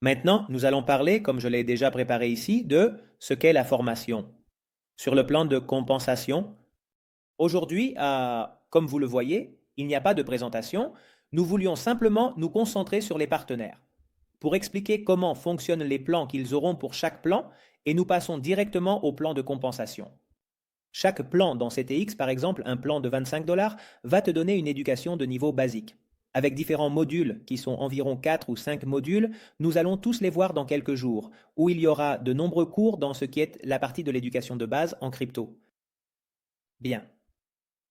Maintenant, nous allons parler, comme je l'ai déjà préparé ici, de ce qu'est la formation. Sur le plan de compensation, aujourd'hui, comme vous le voyez, il n'y a pas de présentation. Nous voulions simplement nous concentrer sur les partenaires pour expliquer comment fonctionnent les plans qu'ils auront pour chaque plan et nous passons directement au plan de compensation. Chaque plan dans CTX, par exemple, un plan de 25 dollars, va te donner une éducation de niveau basique. Avec différents modules, qui sont environ 4 ou 5 modules, nous allons tous les voir dans quelques jours, où il y aura de nombreux cours dans ce qui est la partie de l'éducation de base en crypto. Bien.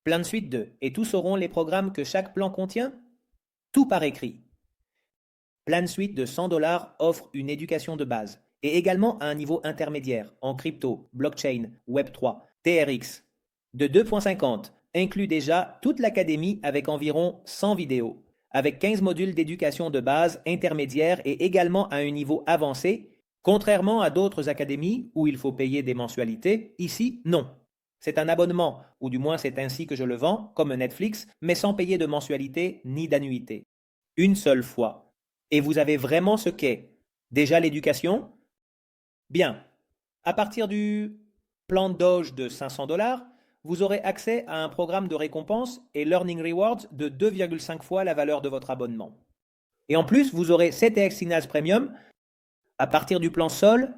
Plan de suite 2. Et tous auront les programmes que chaque plan contient? Tout par écrit. Plan Suite de 100 dollars offre une éducation de base et également à un niveau intermédiaire en crypto, blockchain, Web3, TRX. De 2.50 inclut déjà toute l'académie avec environ 100 vidéos, avec 15 modules d'éducation de base intermédiaire et également à un niveau avancé, contrairement à d'autres académies où il faut payer des mensualités, ici non. C'est un abonnement, ou du moins c'est ainsi que je le vends, comme Netflix, mais sans payer de mensualité ni d'annuité. Une seule fois. Et vous avez vraiment ce qu'est déjà l'éducation? Bien. À partir du plan Doge de 500 dollars, vous aurez accès à un programme de récompense et Learning Rewards de 2,5 fois la valeur de votre abonnement. Et en plus, vous aurez CTX Signals Premium à partir du plan Sol,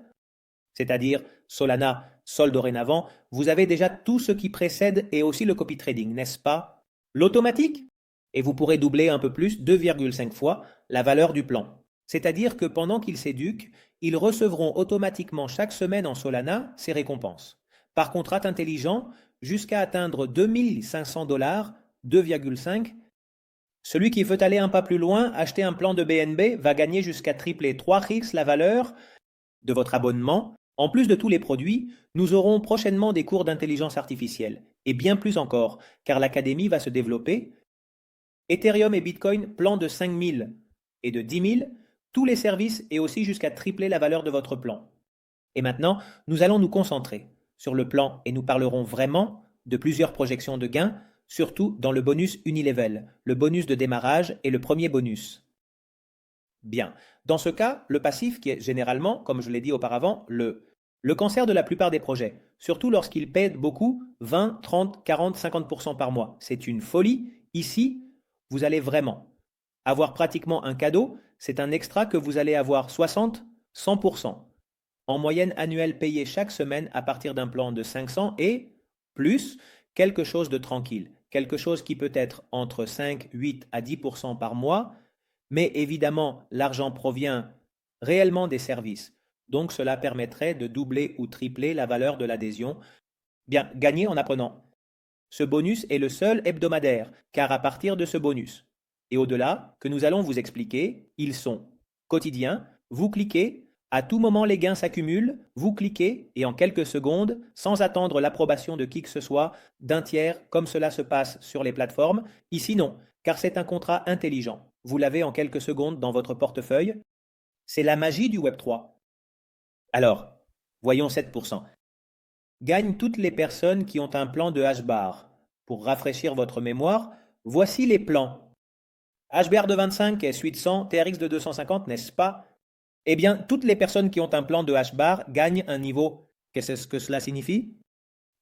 c'est-à-dire Solana, Sol dorénavant, vous avez déjà tout ce qui précède et aussi le copy trading, n'est-ce pas? L'automatique? Et vous pourrez doubler un peu plus, 2,5 fois, la valeur du plan. C'est-à-dire que pendant qu'ils s'éduquent, ils recevront automatiquement chaque semaine en Solana ces récompenses. Par contrat intelligent, jusqu'à atteindre 2500 dollars, 2,5. Celui qui veut aller un pas plus loin, acheter un plan de BNB, va gagner jusqu'à tripler 3x la valeur de votre abonnement. En plus de tous les produits, nous aurons prochainement des cours d'intelligence artificielle, et bien plus encore, car l'académie va se développer. Ethereum et Bitcoin, plan de 5000 et de 10 000, tous les services et aussi jusqu'à tripler la valeur de votre plan. Et maintenant, nous allons nous concentrer sur le plan et nous parlerons vraiment de plusieurs projections de gains, surtout dans le bonus Unilevel, le bonus de démarrage et le premier bonus. Bien. Dans ce cas, le passif qui est généralement, comme je l'ai dit auparavant, le cancer de la plupart des projets, surtout lorsqu'ils paient beaucoup, 20, 30, 40, 50% par mois. C'est une folie. Ici, vous allez vraiment avoir pratiquement un cadeau. C'est un extra que vous allez avoir 60, 100%. En moyenne annuelle payée chaque semaine à partir d'un plan de 500 et plus quelque chose de tranquille. Quelque chose qui peut être entre 5, 8 à 10% par mois. Mais évidemment, l'argent provient réellement des services. Donc cela permettrait de doubler ou tripler la valeur de l'adhésion. Bien, gagner en apprenant. Ce bonus est le seul hebdomadaire, car à partir de ce bonus, et au-delà, que nous allons vous expliquer, ils sont quotidiens, vous cliquez, à tout moment les gains s'accumulent, vous cliquez, et en quelques secondes, sans attendre l'approbation de qui que ce soit, d'un tiers, comme cela se passe sur les plateformes, ici non, car c'est un contrat intelligent. Vous l'avez en quelques secondes dans votre portefeuille. C'est la magie du Web3. Alors, voyons 7%. Gagnent toutes les personnes qui ont un plan de HBAR. Pour rafraîchir votre mémoire, voici les plans. HBR de 25 et suite 100, TRX de 250, n'est-ce pas? Eh bien, toutes les personnes qui ont un plan de HBAR gagnent un niveau. Qu'est-ce que cela signifie?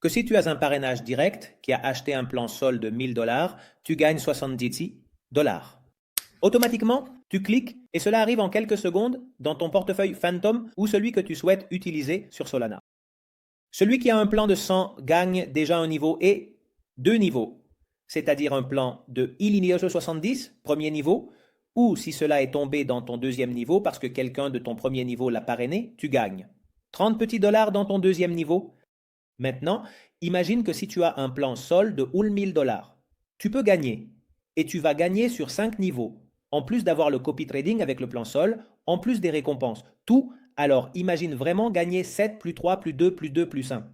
Que si tu as un parrainage direct qui a acheté un plan Sol de 1000 dollars, tu gagnes 70 dollars. Automatiquement, tu cliques et cela arrive en quelques secondes dans ton portefeuille Phantom ou celui que tu souhaites utiliser sur Solana. Celui qui a un plan de 100 gagne déjà un niveau et deux niveaux, c'est-à-dire un plan de illimité 70, premier niveau, ou si cela est tombé dans ton deuxième niveau parce que quelqu'un de ton premier niveau l'a parrainé, tu gagnes 30 petits dollars dans ton deuxième niveau. Maintenant, imagine que si tu as un plan Sol de 1000 dollars, tu peux gagner et tu vas gagner sur 5 niveaux, en plus d'avoir le copy trading avec le plan Sol, en plus des récompenses. Tout, alors imagine vraiment gagner 7 plus 3 plus 2 plus 2 plus 1.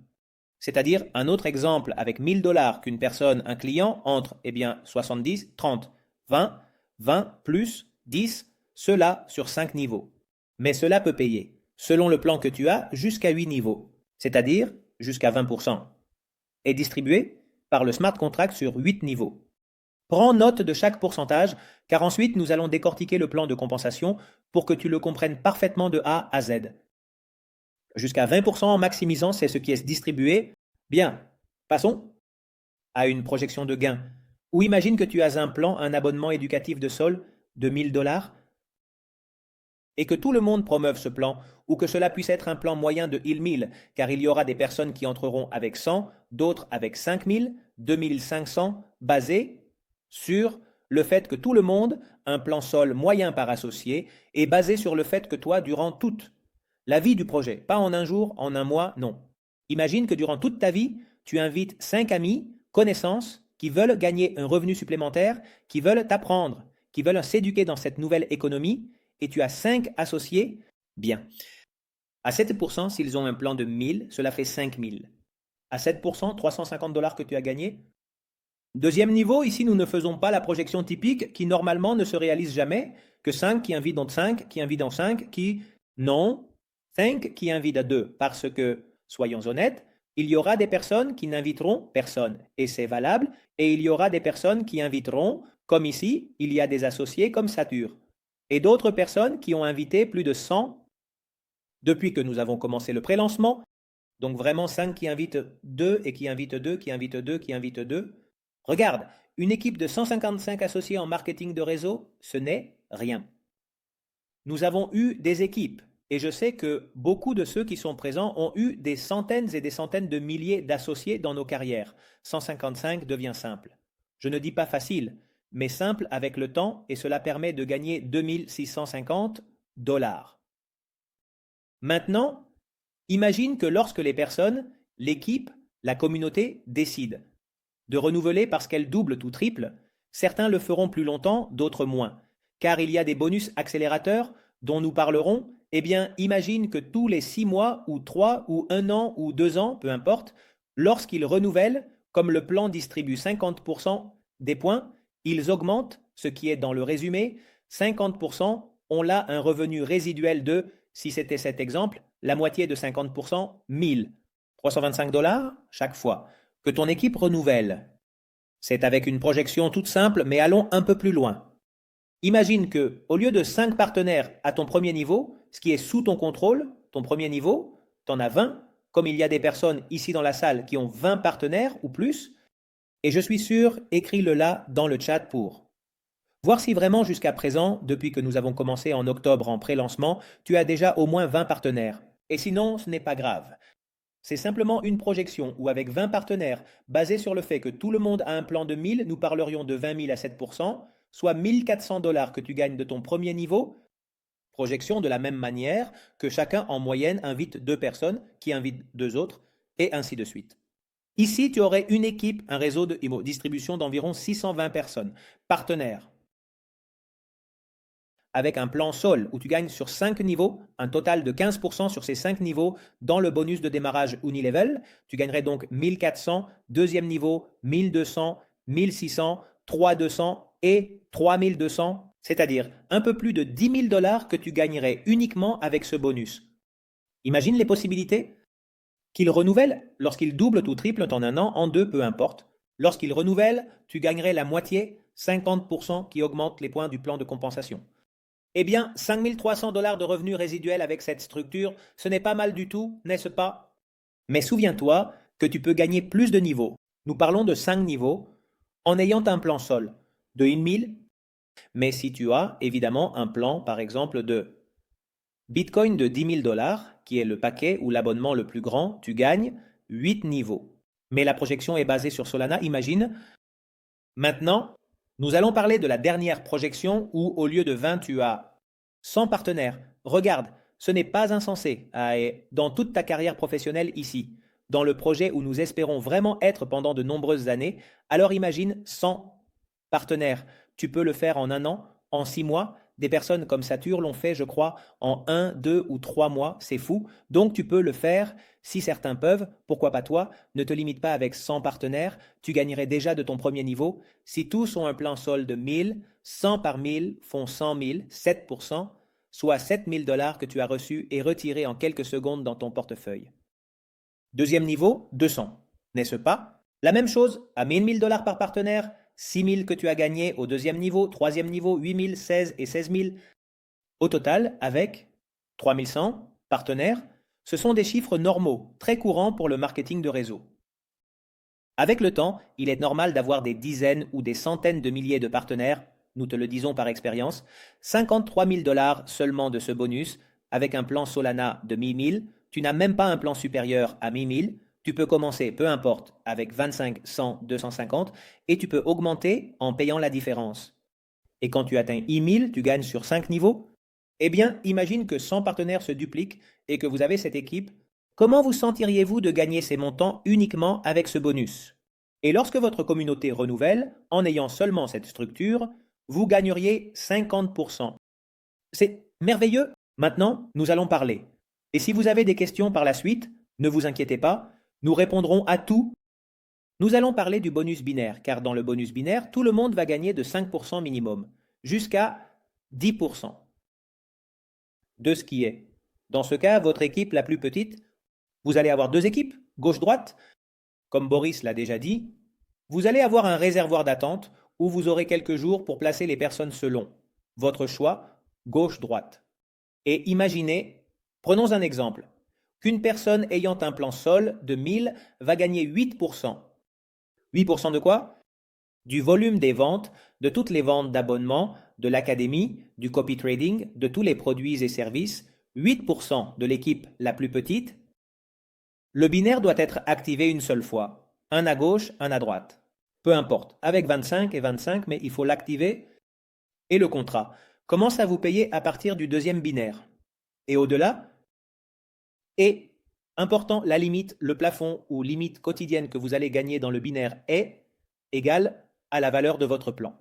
C'est-à-dire un autre exemple avec 1000 dollars qu'une personne, un client, entre 70, 30, 20, 20 plus 10, cela sur 5 niveaux. Mais cela peut payer, selon le plan que tu as, jusqu'à 8 niveaux, c'est-à-dire jusqu'à 20%, et distribué par le smart contract sur 8 niveaux. Prends note de chaque pourcentage, car ensuite nous allons décortiquer le plan de compensation pour que tu le comprennes parfaitement de A à Z. Jusqu'à 20% en maximisant, c'est ce qui est distribué. Bien, passons à une projection de gain. Ou imagine que tu as un plan, un abonnement éducatif de sol de 1 000 $ et que tout le monde promeuve ce plan, ou que cela puisse être un plan moyen de 1 000, car il y aura des personnes qui entreront avec 100, d'autres avec 5 000, 2 500, basé sur le fait que tout le monde, un plan sol moyen par associé, est basé sur le fait que toi, durant toute la vie du projet, pas en un jour, en un mois, non. Imagine que durant toute ta vie, tu invites 5 amis, connaissances, qui veulent gagner un revenu supplémentaire, qui veulent t'apprendre, qui veulent s'éduquer dans cette nouvelle économie, et tu as 5 associés, bien. À 7%, s'ils ont un plan de 1000, cela fait 5000. À 7%, 350 $ que tu as gagné. Deuxième niveau, ici nous ne faisons pas la projection typique qui normalement ne se réalise jamais, que 5 qui invitent dans 5, qui invitent dans 5, qui... Non, 5 qui invitent à 2, parce que, soyons honnêtes, il y aura des personnes qui n'inviteront personne, et c'est valable, et il y aura des personnes qui inviteront, comme ici, il y a des associés comme Satur, et d'autres personnes qui ont invité plus de 100 depuis que nous avons commencé le pré-lancement, donc vraiment 5 qui invitent 2 et qui invitent 2, qui invitent 2, qui invitent 2. Regarde, une équipe de 155 associés en marketing de réseau, ce n'est rien. Nous avons eu des équipes, et je sais que beaucoup de ceux qui sont présents ont eu des centaines et des centaines de milliers d'associés dans nos carrières. 155 devient simple. Je ne dis pas facile, mais simple avec le temps, et cela permet de gagner 2 650 $. Maintenant, imagine que lorsque les personnes, l'équipe, la communauté décident de renouveler parce qu'elles doublent ou triplent, certains le feront plus longtemps, d'autres moins. Car il y a des bonus accélérateurs dont nous parlerons. Eh bien, imagine que tous les 6 mois, ou 3, ou 1 an, ou 2 ans, peu importe, lorsqu'ils renouvellent, comme le plan distribue 50% des points, ils augmentent, ce qui est dans le résumé, 50%, on là un revenu résiduel de, si c'était cet exemple, la moitié de 50%, 1000. 325 $ chaque fois que ton équipe renouvelle. C'est avec une projection toute simple, mais allons un peu plus loin. Imagine que, au lieu de 5 partenaires à ton premier niveau, ce qui est sous ton contrôle, ton premier niveau, tu en as 20, comme il y a des personnes ici dans la salle qui ont 20 partenaires ou plus, et je suis sûr, écris-le là dans le chat pour voir si vraiment jusqu'à présent, depuis que nous avons commencé en octobre en pré-lancement, tu as déjà au moins 20 partenaires. Et sinon, ce n'est pas grave. C'est simplement une projection où avec 20 partenaires, basés sur le fait que tout le monde a un plan de 1000, nous parlerions de 20 000 à 7%, soit 1 400 $ que tu gagnes de ton premier niveau. Projection de la même manière que chacun en moyenne invite 2 personnes, qui invitent 2 autres, et ainsi de suite. Ici, tu aurais une équipe, un réseau de distribution d'environ 620 personnes, partenaires, avec un plan sol où tu gagnes sur 5 niveaux, un total de 15% sur ces 5 niveaux dans le bonus de démarrage Unilevel. Tu gagnerais donc 1400, deuxième niveau, 1200, 1600, 3200 et 3200, c'est-à-dire un peu plus de 10 000 $ que tu gagnerais uniquement avec ce bonus. Imagine les possibilités. Qu'il renouvelle, lorsqu'il double ou triple en un an, en 2, peu importe. Lorsqu'il renouvelle, tu gagnerais la moitié, 50% qui augmente les points du plan de compensation. Eh bien, 5 300 $ de revenus résiduels avec cette structure, ce n'est pas mal du tout, n'est-ce pas? Mais souviens-toi que tu peux gagner plus de niveaux. Nous parlons de 5 niveaux en ayant un plan sol de 1 000. Mais si tu as évidemment un plan, par exemple, de Bitcoin de 10 000 $, qui est le paquet ou l'abonnement le plus grand, tu gagnes 8 niveaux. Mais la projection est basée sur Solana, imagine. Maintenant, nous allons parler de la dernière projection où, au lieu de 20, tu as 100 partenaires. Regarde, ce n'est pas insensé dans toute ta carrière professionnelle ici, dans le projet où nous espérons vraiment être pendant de nombreuses années. Alors imagine 100 partenaires. Tu peux le faire en 1 an, en 6 mois. Des personnes comme Satur l'ont fait, je crois, en 1, 2 ou 3 mois. C'est fou. Donc tu peux le faire. Si certains peuvent, pourquoi pas toi? Ne te limite pas avec 100 partenaires. Tu gagnerais déjà de ton premier niveau. Si tous ont un plan sol de 1000, 100 par 1000 font 100 000, 7%, soit 7 000 $ que tu as reçus et retirés en quelques secondes dans ton portefeuille. Deuxième niveau, 200. N'est-ce pas? La même chose, à 1 000 $ par partenaire, 6 000 que tu as gagné au deuxième niveau, troisième niveau, 8 000, 16 et 16 000. Au total, avec 3 100 partenaires, ce sont des chiffres normaux, très courants pour le marketing de réseau. Avec le temps, il est normal d'avoir des dizaines ou des centaines de milliers de partenaires, nous te le disons par expérience, 53 000 $ seulement de ce bonus, avec un plan Solana de 10 000, tu n'as même pas un plan supérieur à 10 000, tu peux commencer, peu importe, avec 25, 100, 250, et tu peux augmenter en payant la différence. Et quand tu atteins 10 000, tu gagnes sur 5 niveaux. Eh bien, imagine que 100 partenaires se dupliquent et que vous avez cette équipe. Comment vous sentiriez-vous de gagner ces montants uniquement avec ce bonus? Et lorsque votre communauté renouvelle, en ayant seulement cette structure, vous gagneriez 50%. C'est merveilleux. Maintenant, nous allons parler. Et si vous avez des questions par la suite, ne vous inquiétez pas, nous répondrons à tout. Nous allons parler du bonus binaire, car dans le bonus binaire, tout le monde va gagner de 5% minimum, jusqu'à 10% de ce qui est. Dans ce cas, votre équipe la plus petite, vous allez avoir deux équipes, gauche-droite. Comme Boris l'a déjà dit, vous allez avoir un réservoir d'attente où vous aurez quelques jours pour placer les personnes selon votre choix, gauche-droite. Et imaginez, prenons un exemple, qu'une personne ayant un plan sol de 1000 va gagner 8%. 8% de quoi? Du volume des ventes, de toutes les ventes d'abonnements, de l'académie, du copy trading, de tous les produits et services, 8% de l'équipe la plus petite. Le binaire doit être activé une seule fois, un à gauche, un à droite. Peu importe, avec 25 et 25, mais il faut l'activer. Et le contrat commence à vous payer à partir du deuxième binaire. Et au-delà, et important, la limite, le plafond ou limite quotidienne que vous allez gagner dans le binaire est égale à la valeur de votre plan.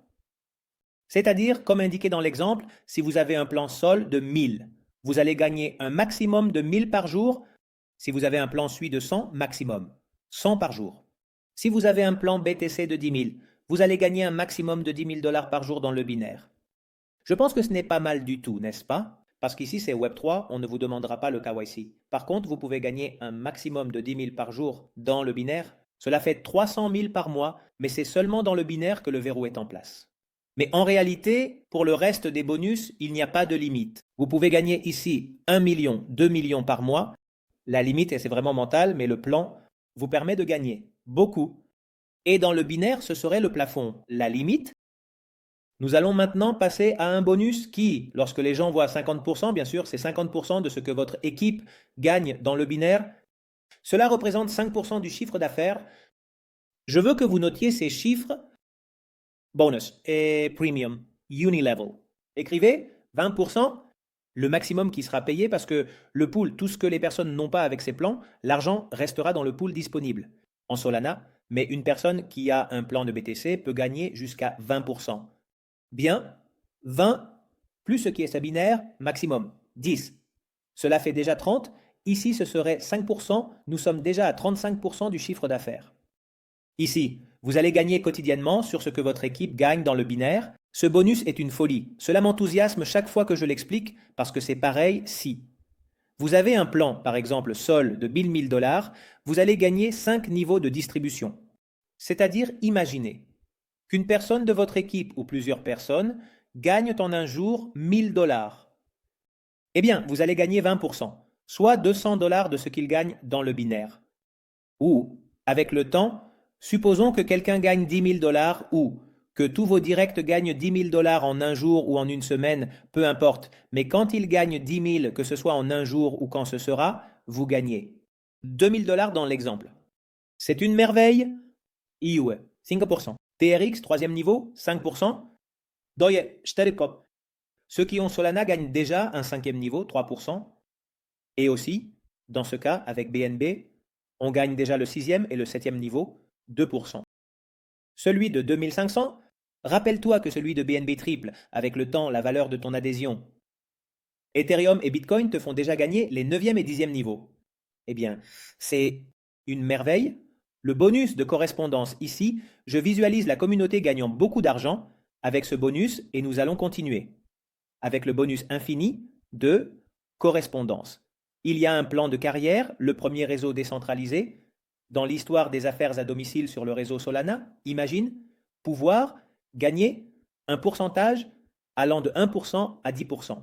C'est-à-dire, comme indiqué dans l'exemple, si vous avez un plan sol de 1000, vous allez gagner un maximum de 1000 par jour. Si vous avez un plan SUI de 100, maximum, 100 par jour. Si vous avez un plan BTC de 10 000, vous allez gagner un maximum de 10 000 $ par jour dans le binaire. Je pense que ce n'est pas mal du tout, n'est-ce pas? Parce qu'ici c'est Web3, on ne vous demandera pas le KYC. Par contre, vous pouvez gagner un maximum de 10 000 par jour dans le binaire. Cela fait 300 000 par mois, mais c'est seulement dans le binaire que le verrou est en place. Mais en réalité, pour le reste des bonus, il n'y a pas de limite. Vous pouvez gagner ici 1 million, 2 millions par mois. La limite, et c'est vraiment mental, mais le plan vous permet de gagner beaucoup. Et dans le binaire, ce serait le plafond. La limite, nous allons maintenant passer à un bonus qui, lorsque les gens voient 50%, bien sûr, c'est 50% de ce que votre équipe gagne dans le binaire. Cela représente 5% du chiffre d'affaires. Je veux que vous notiez ces chiffres. Bonus et premium, unilevel. Écrivez 20%, le maximum qui sera payé parce que le pool, tout ce que les personnes n'ont pas avec ces plans, l'argent restera dans le pool disponible en Solana, mais une personne qui a un plan de BTC peut gagner jusqu'à 20%. Bien, 20 plus ce qui est sa binaire, maximum, 10. Cela fait déjà 30. Ici, ce serait 5%. Nous sommes déjà à 35% du chiffre d'affaires. Ici, vous allez gagner quotidiennement sur ce que votre équipe gagne dans le binaire. Ce bonus est une folie. Cela m'enthousiasme chaque fois que je l'explique parce que c'est pareil si. Vous avez un plan, par exemple sol de 1000 $, vous allez gagner 5 niveaux de distribution. C'est-à-dire, imaginez qu'une personne de votre équipe ou plusieurs personnes gagnent en un jour 1000 $. Eh bien, vous allez gagner 20%, soit 200 $ de ce qu'ils gagnent dans le binaire. Ou, avec le temps, supposons que quelqu'un gagne 10 000 $ ou que tous vos directs gagnent 10 000 $ en un jour ou en une semaine, peu importe, mais quand ils gagnent 10 000, que ce soit en un jour ou quand ce sera, vous gagnez 2 000 $ dans l'exemple. C'est une merveille. IUE, 5%. TRX, troisième niveau, 5%. Doye, 4%. Ceux qui ont Solana gagnent déjà un cinquième niveau, 3%. Et aussi, dans ce cas, avec BNB, on gagne déjà le sixième et le septième niveau, 2%. Celui de 2500, rappelle-toi que celui de BNB triple avec le temps la valeur de ton adhésion. Ethereum et Bitcoin te font déjà gagner les 9e et 10e niveaux. Eh bien, c'est une merveille. Le bonus de correspondance ici, je visualise la communauté gagnant beaucoup d'argent avec ce bonus et nous allons continuer. Avec le bonus infini de correspondance. Il y a un plan de carrière, le premier réseau décentralisé. Dans l'histoire des affaires à domicile sur le réseau Solana, imagine, pouvoir gagner un pourcentage allant de 1% à 10%.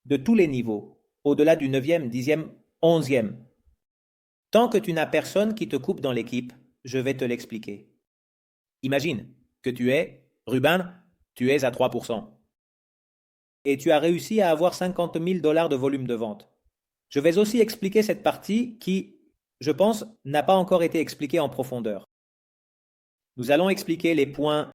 De tous les niveaux, au-delà du 9e, 10e, 11e. Tant que tu n'as personne qui te coupe dans l'équipe, je vais te l'expliquer. Imagine que Ruben, tu es à 3%. Et tu as réussi à avoir 50 000 $ de volume de vente. Je vais aussi expliquer cette partie qui, je pense, n'a pas encore été expliquée en profondeur. Nous allons expliquer les points.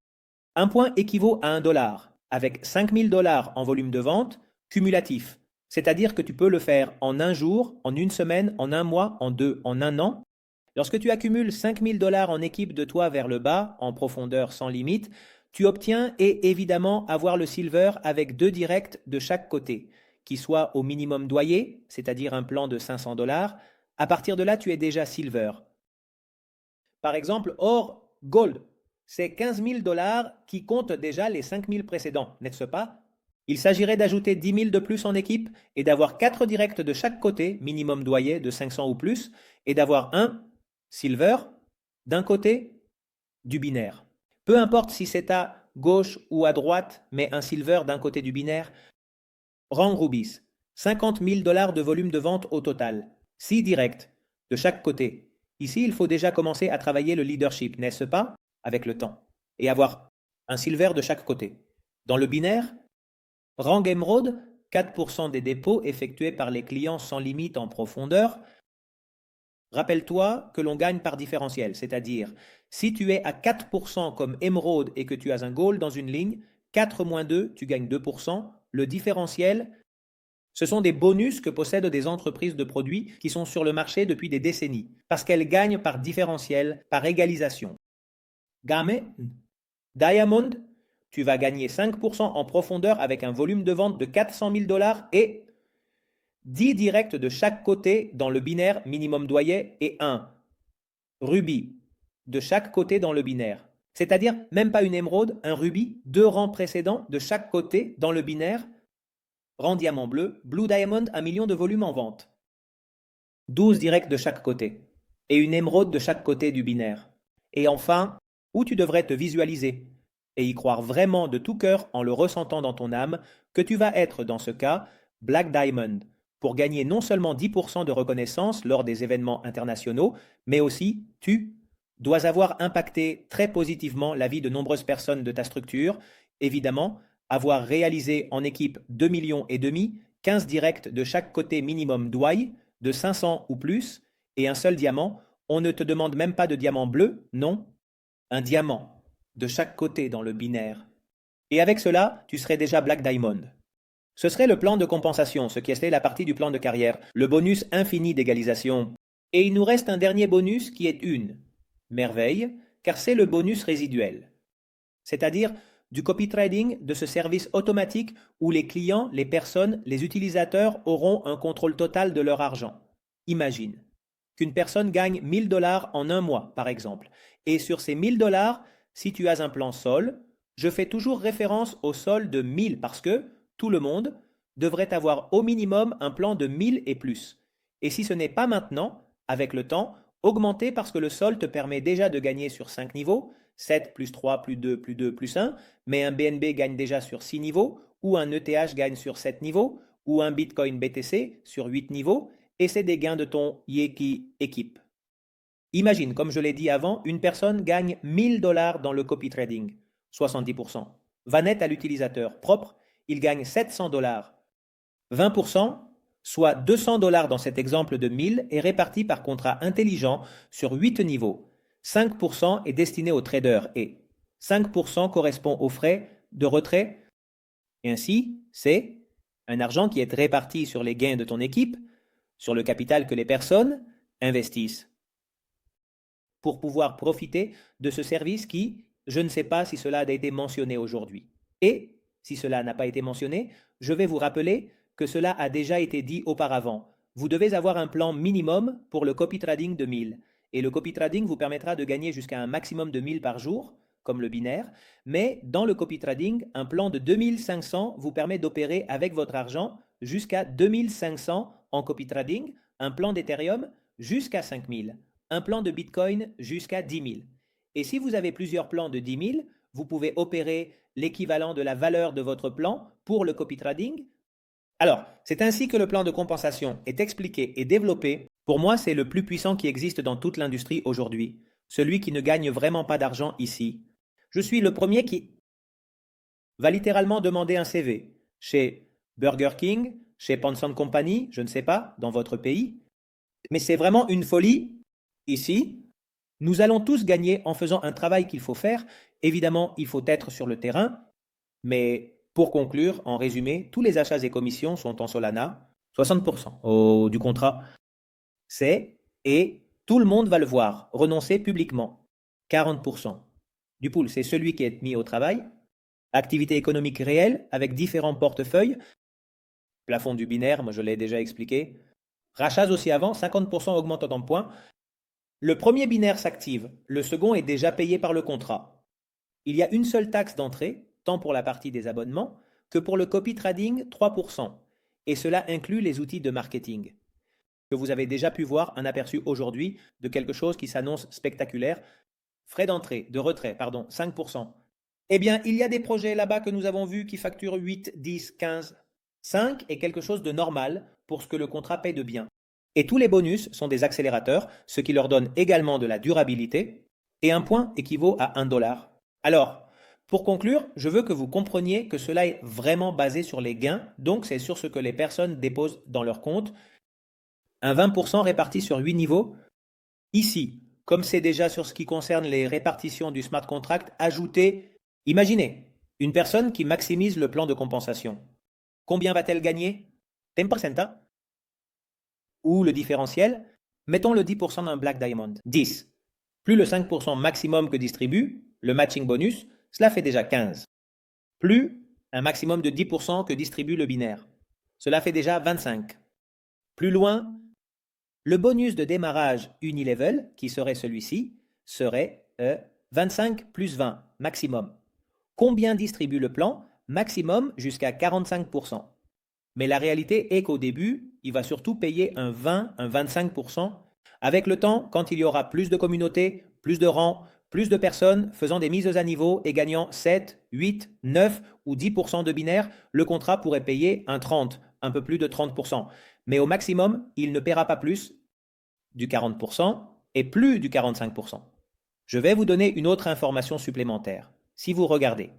Un point équivaut à $1, avec 5 000 $ en volume de vente cumulatif. C'est-à-dire que tu peux le faire en un jour, en une semaine, en un mois, en deux, en un an. Lorsque tu accumules 5 000 $ en équipe de toi vers le bas, en profondeur sans limite, tu obtiens et évidemment avoir le silver avec 2 directs de chaque côté, qui soient au minimum doyer, c'est-à-dire un plan de 500 $. À partir de là, tu es déjà silver. Par exemple, or, gold, c'est 15 000 $ qui comptent déjà les 5 000 précédents, n'est-ce pas? Il s'agirait d'ajouter 10 000 de plus en équipe et d'avoir 4 directs de chaque côté, minimum doyer de 500 ou plus, et d'avoir un silver d'un côté du binaire. Peu importe si c'est à gauche ou à droite, mais un silver d'un côté du binaire. Rang Rubis, 50 000 $ de volume de vente au total, 6 directs de chaque côté. Ici, il faut déjà commencer à travailler le leadership, n'est-ce pas? Avec le temps. Et avoir un silver de chaque côté. Dans le binaire, Rang Emerald, 4% des dépôts effectués par les clients sans limite en profondeur. Rappelle-toi que l'on gagne par différentiel, c'est-à-dire si tu es à 4% comme Emerald et que tu as un goal dans une ligne, 4 moins 2, tu gagnes 2%. Le différentiel, ce sont des bonus que possèdent des entreprises de produits qui sont sur le marché depuis des décennies, parce qu'elles gagnent par différentiel, par égalisation. Game, Diamond, tu vas gagner 5% en profondeur avec un volume de vente de 400 000 $ et 10 directs de chaque côté dans le binaire minimum doyer et 1 rubis de chaque côté dans le binaire. C'est-à-dire même pas une émeraude, un rubis, 2 rangs précédents de chaque côté dans le binaire. Rang diamant bleu, Blue Diamond, 1 million de volume en vente. 12 directs de chaque côté et une émeraude de chaque côté du binaire. Et enfin, où tu devrais te visualiser et y croire vraiment de tout cœur en le ressentant dans ton âme que tu vas être dans ce cas Black Diamond pour gagner non seulement 10% de reconnaissance lors des événements internationaux, mais aussi tu dois avoir impacté très positivement la vie de nombreuses personnes de ta structure, évidemment, avoir réalisé en équipe 2,5 millions, 15 directs de chaque côté minimum douai, de 500 ou plus, et un seul diamant. On ne te demande même pas de diamant bleu, non, un diamant de chaque côté dans le binaire. Et avec cela, tu serais déjà Black Diamond. Ce serait le plan de compensation, ce qui est la partie du plan de carrière, le bonus infini d'égalisation. Et il nous reste un dernier bonus qui est une merveille, car c'est le bonus résiduel. C'est-à-dire du copy trading, de ce service automatique où les clients, les personnes, les utilisateurs auront un contrôle total de leur argent. Imagine qu'une personne gagne 1 000 $ en un mois, par exemple. Et sur ces 1 000 $, si tu as un plan sol, je fais toujours référence au sol de 1 000 parce que tout le monde devrait avoir au minimum un plan de 1 000 et plus. Et si ce n'est pas maintenant, avec le temps, augmenter parce que le sol te permet déjà de gagner sur 5 niveaux, 7 plus 3 plus 2 plus 2 plus 1, mais un BNB gagne déjà sur 6 niveaux, ou un ETH gagne sur 7 niveaux, ou un Bitcoin BTC sur 8 niveaux, et c'est des gains de ton Yeki équipe. Imagine, comme je l'ai dit avant, une personne gagne 1 000 $ dans le copy trading, 70%. Va net à l'utilisateur propre, il gagne 700 $. 20%, soit 200 $ dans cet exemple de 1 000, est réparti par contrat intelligent sur 8 niveaux. 5% est destiné aux traders et 5% correspond aux frais de retrait. Et ainsi, c'est un argent qui est réparti sur les gains de ton équipe, sur le capital que les personnes investissent pour pouvoir profiter de ce service qui, je ne sais pas si cela a été mentionné aujourd'hui. Et si cela n'a pas été mentionné, je vais vous rappeler que cela a déjà été dit auparavant. Vous devez avoir un plan minimum pour le copy trading de 1000. Et le copy trading vous permettra de gagner jusqu'à un maximum de 1000 par jour, comme le binaire. Mais dans le copy trading, un plan de 2500 vous permet d'opérer avec votre argent jusqu'à 2500 en copy trading, un plan d'Ethereum jusqu'à 5000, un plan de Bitcoin jusqu'à 10 000. Et si vous avez plusieurs plans de 10 000, vous pouvez opérer l'équivalent de la valeur de votre plan pour le copy trading. Alors, c'est ainsi que le plan de compensation est expliqué et développé. Pour moi, c'est le plus puissant qui existe dans toute l'industrie aujourd'hui, celui qui ne gagne vraiment pas d'argent ici. Je suis le premier qui va littéralement demander un CV chez Burger King, chez Panson Company, je ne sais pas, dans votre pays. Mais c'est vraiment une folie ici. Nous allons tous gagner en faisant un travail qu'il faut faire. Évidemment, il faut être sur le terrain. Mais pour conclure, en résumé, tous les achats et commissions sont en Solana, 60% du contrat. Et tout le monde va le voir, renoncer publiquement, 40%. Du pool, c'est celui qui est mis au travail. Activité économique réelle avec différents portefeuilles. Plafond du binaire, moi je l'ai déjà expliqué. Rachats aussi avant, 50% augmentant en points. Le premier binaire s'active, le second est déjà payé par le contrat. Il y a une seule taxe d'entrée, tant pour la partie des abonnements que pour le copy trading, 3%. Et cela inclut les outils de marketing. Que vous avez déjà pu voir un aperçu aujourd'hui de quelque chose qui s'annonce spectaculaire. Frais d'entrée, de retrait, pardon, 5%. Eh bien, il y a des projets là-bas que nous avons vus qui facturent 8, 10, 15. 5 est quelque chose de normal pour ce que le contrat paye de bien. Et tous les bonus sont des accélérateurs, ce qui leur donne également de la durabilité, et un point équivaut à 1 dollar. Alors, pour conclure, je veux que vous compreniez que cela est vraiment basé sur les gains, donc c'est sur ce que les personnes déposent dans leur compte. Un 20% réparti sur 8 niveaux. Ici, comme c'est déjà sur ce qui concerne les répartitions du smart contract, ajoutez, imaginez, une personne qui maximise le plan de compensation. Combien va-t-elle gagner? 10%. Ou le différentiel, mettons le 10% d'un Black Diamond. 10. Plus le 5% maximum que distribue, le matching bonus, cela fait déjà 15. Plus un maximum de 10% que distribue le binaire. Cela fait déjà 25. Plus loin, le bonus de démarrage unilevel, qui serait celui-ci, serait 25 plus 20, maximum. Combien distribue le plan? Maximum jusqu'à 45%. Mais la réalité est qu'au début, il va surtout payer un 20, un 25%. Avec le temps, quand il y aura plus de communautés, plus de rangs, plus de personnes faisant des mises à niveau et gagnant 7, 8, 9 ou 10% de binaire, le contrat pourrait payer un 30, un peu plus de 30%. Mais au maximum, il ne paiera pas plus du 40% et plus du 45%. Je vais vous donner une autre information supplémentaire. Si vous regardez,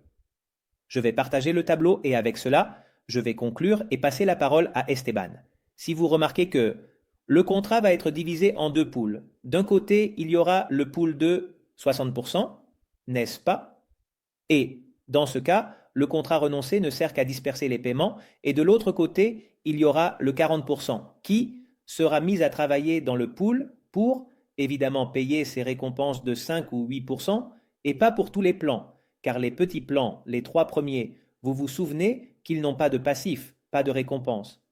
je vais partager le tableau et avec cela, je vais conclure et passer la parole à Esteban. Si vous remarquez que le contrat va être divisé en deux pools. D'un côté, il y aura le pool de 60%, n'est-ce pas? Et dans ce cas, le contrat renoncé ne sert qu'à disperser les paiements. Et de l'autre côté, il y aura le 40% qui sera mis à travailler dans le pool pour, évidemment, payer ses récompenses de 5 ou 8% et pas pour tous les plans. Car les petits plans, les 3 premiers, vous vous souvenez qu'ils n'ont pas de passif, pas de récompense.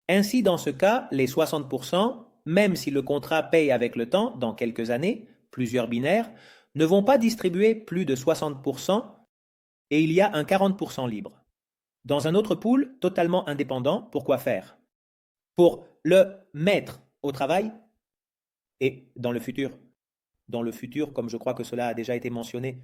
Ainsi, dans ce cas, les 60%, même si le contrat paye avec le temps, dans quelques années, plusieurs binaires, ne vont pas distribuer plus de 60% et il y a un 40% libre. Dans un autre pool, totalement indépendant, pourquoi faire? Pour le mettre au travail et dans le futur, comme je crois que cela a déjà été mentionné,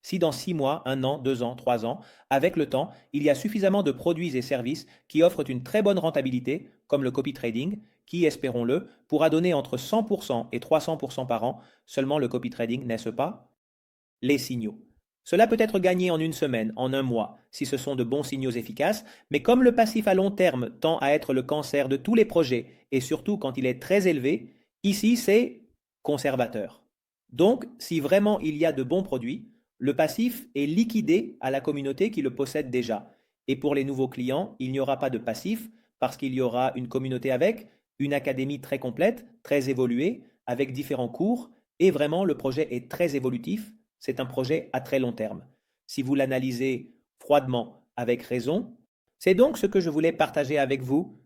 si dans 6 mois, 1 an, 2 ans, 3 ans, avec le temps, il y a suffisamment de produits et services qui offrent une très bonne rentabilité, comme le copy trading, qui, espérons-le, pourra donner entre 100% et 300% par an, seulement le copy trading, n'est-ce pas? Les signaux. Cela peut être gagné en une semaine, en un mois, si ce sont de bons signaux efficaces, mais comme le passif à long terme tend à être le cancer de tous les projets, et surtout quand il est très élevé, ici c'est conservateur. Donc, si vraiment il y a de bons produits, le passif est liquidé à la communauté qui le possède déjà. Et pour les nouveaux clients, il n'y aura pas de passif parce qu'il y aura une communauté avec, une académie très complète, très évoluée, avec différents cours, et vraiment le projet est très évolutif. C'est un projet à très long terme. Si vous l'analysez froidement, avec raison, c'est donc ce que je voulais partager avec vous.